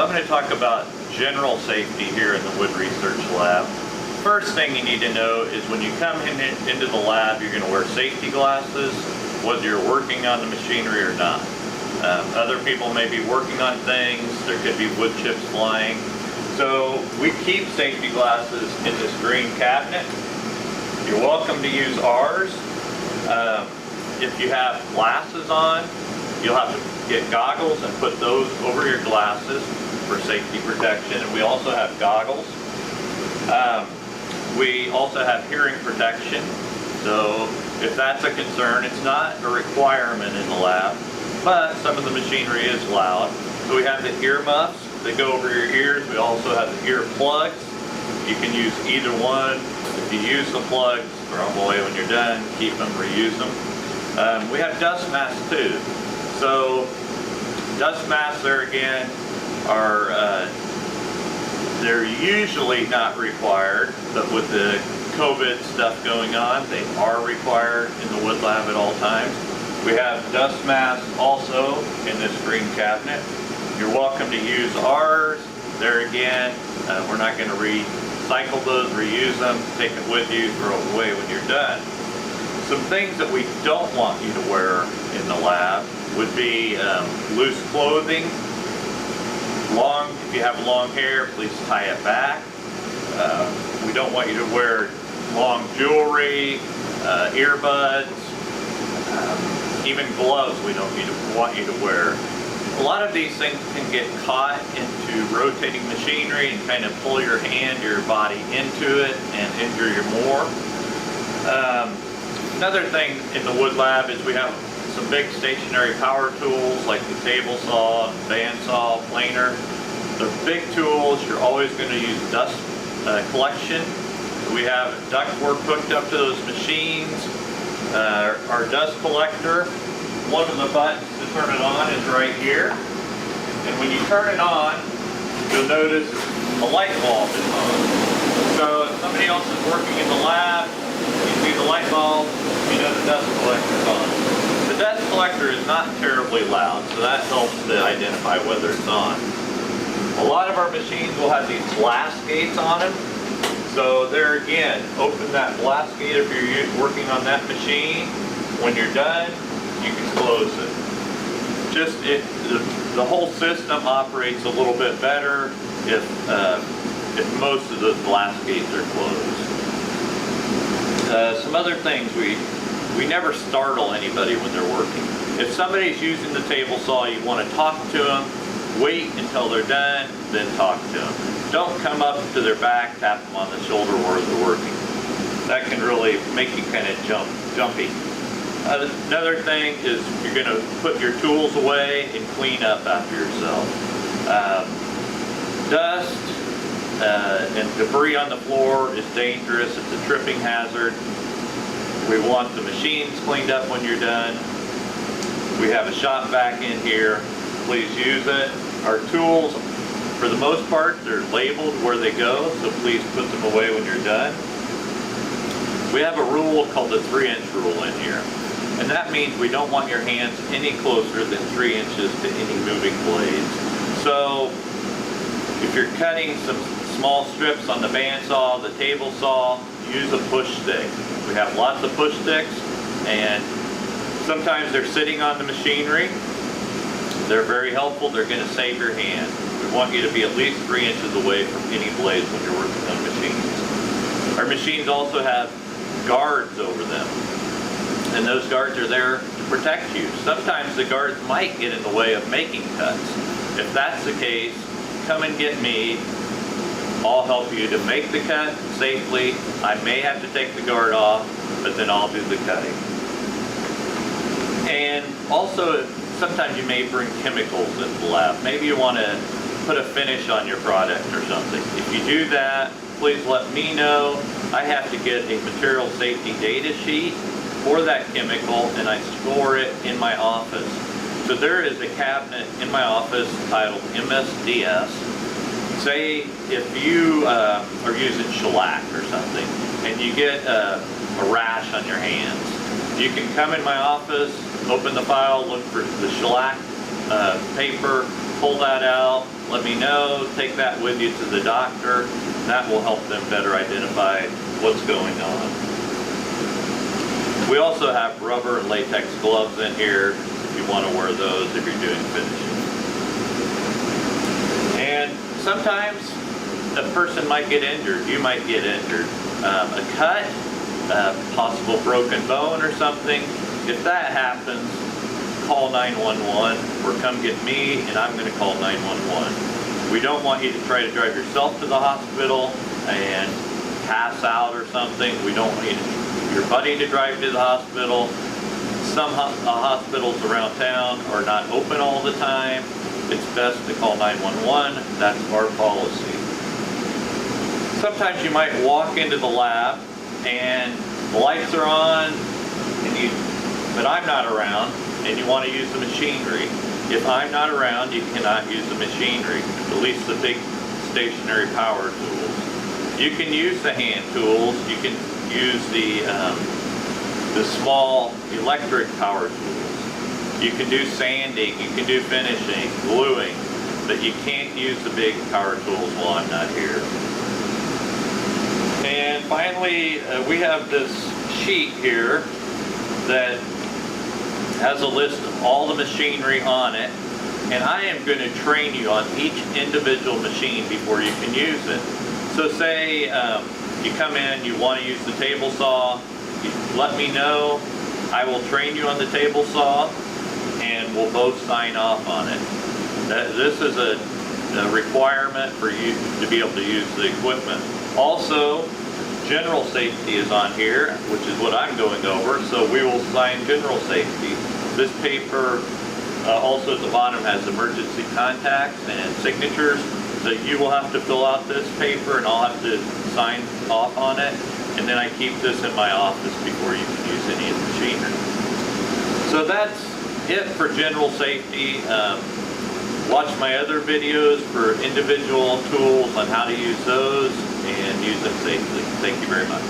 I'm going to talk about general safety here in the Wood Research Lab. First thing you need to know is when you come into the lab, you're going to wear safety glasses, whether you're working on the machinery or not. Other people may be working on things, there could be wood chips flying. So we keep safety glasses in this green cabinet. You're welcome to use ours. If you have glasses on, you'll have to get goggles and put those over your glasses for safety protection. And we also have goggles. We also have hearing protection. So if that's a concern, it's not a requirement in the lab, but some of the machinery is loud. So we have the ear muffs that go over your ears. We also have the ear plugs. You can use either one. If you use the plugs, throw them away when you're done, keep them, reuse them. We have dust masks too. So dust masks there again are, they're usually not required, but with the COVID stuff going on, they are required in the wood lab at all times. We have dust masks also in this green cabinet. You're welcome to use ours. There again, we're not going to recycle those, reuse them, take it with you, throw it away when you're done. Some things that we don't want you to wear in the lab would be loose clothing. If you have long hair, please tie it back. We don't want you to wear long jewelry, earbuds, even gloves we don't want you to wear. A lot of these things can get caught into rotating machinery and kind of pull your hand, your body into it and injure you more. Another thing in the wood lab is we have some big stationary power tools like the table saw, bandsaw, planer. They're big tools. You're always going to use dust collection. We have ductwork hooked up to those machines. Our dust collector, one of the buttons to turn it on is right here. And when you turn it on, you'll notice a light bulb is on. So if somebody else is working in the lab, you see the light bulb, you know the dust collector is on. The dust collector is not terribly loud, so that helps to identify whether it's on. A lot of our machines will have these blast gates on them. So there again, open that blast gate if you're working on that machine. When you're done, you can close it. The whole system operates a little bit better if most of the blast gates are closed. Some other things, we never startle anybody when they're working. If somebody's using the table saw, you want to talk to them, wait until they're done, then talk to them. Don't come up to their back, tap them on the shoulder while they're working. That can really make you kind of jumpy. Another thing is you're going to put your tools away and clean up after yourself. Dust and debris on the floor is dangerous. It's a tripping hazard. We want the machines cleaned up when you're done. We have a shop vac in here. Please use it. Our tools, for the most part, they're labeled where they go, so please put them away when you're done. We have a rule called the 3-inch rule in here. And that means we don't want your hands any closer than 3 inches to any moving blades. So if you're cutting some small strips on the bandsaw, the table saw, use a push stick. We have lots of push sticks, and sometimes they're sitting on the machinery. They're very helpful. They're going to save your hand. We want you to be at least 3 inches away from any blades when you're working on machines. Our machines also have guards over them, and those guards are there to protect you. Sometimes the guards might get in the way of making cuts. If that's the case, come and get me. I'll help you to make the cut safely. I may have to take the guard off, but then I'll do the cutting. And also, sometimes you may bring chemicals into the lab. Maybe you want to put a finish on your product or something. If you do that, please let me know. I have to get a material safety data sheet for that chemical, and I store it in my office. So there is a cabinet in my office titled MSDS. Say if you are using shellac or something and you get a rash on your hands, you can come in my office, open the file, look for the shellac paper, pull that out, let me know, take that with you to the doctor. That will help them better identify what's going on. We also have rubber and latex gloves in here if you want to wear those if you're doing finishing. And sometimes a person might get injured, you might get injured. A cut, a possible broken bone or something. If that happens, call 911 or come get me and I'm going to call 911. We don't want you to try to drive yourself to the hospital and pass out or something. We don't want your buddy to drive to the hospital. Some hospitals around town are not open all the time. It's best to call 911. That's our policy. Sometimes you might walk into the lab and the lights are on, but I'm not around, and you want to use the machinery. If I'm not around, you cannot use the machinery, at least the big stationary power tools. You can use the hand tools, you can use the small electric power tools. You can do sanding, you can do finishing, gluing, but you can't use the big power tools while I'm not here. And finally, we have this sheet here that has a list of all the machinery on it, and I am going to train you on each individual machine before you can use it. So say you come in, you want to use the table saw, you let me know, I will train you on the table saw, and we'll both sign off on it. This is a requirement for you to be able to use the equipment. Also, general safety is on here, which is what I'm going over, so we will sign general safety. This paper also at the bottom has emergency contacts and signatures, so you will have to fill out this paper and I'll have to sign off on it, and then I keep this in my office before you can use any of the machinery. So that's it for general safety. Watch my other videos for individual tools on how to use those and use them safely. Thank you very much.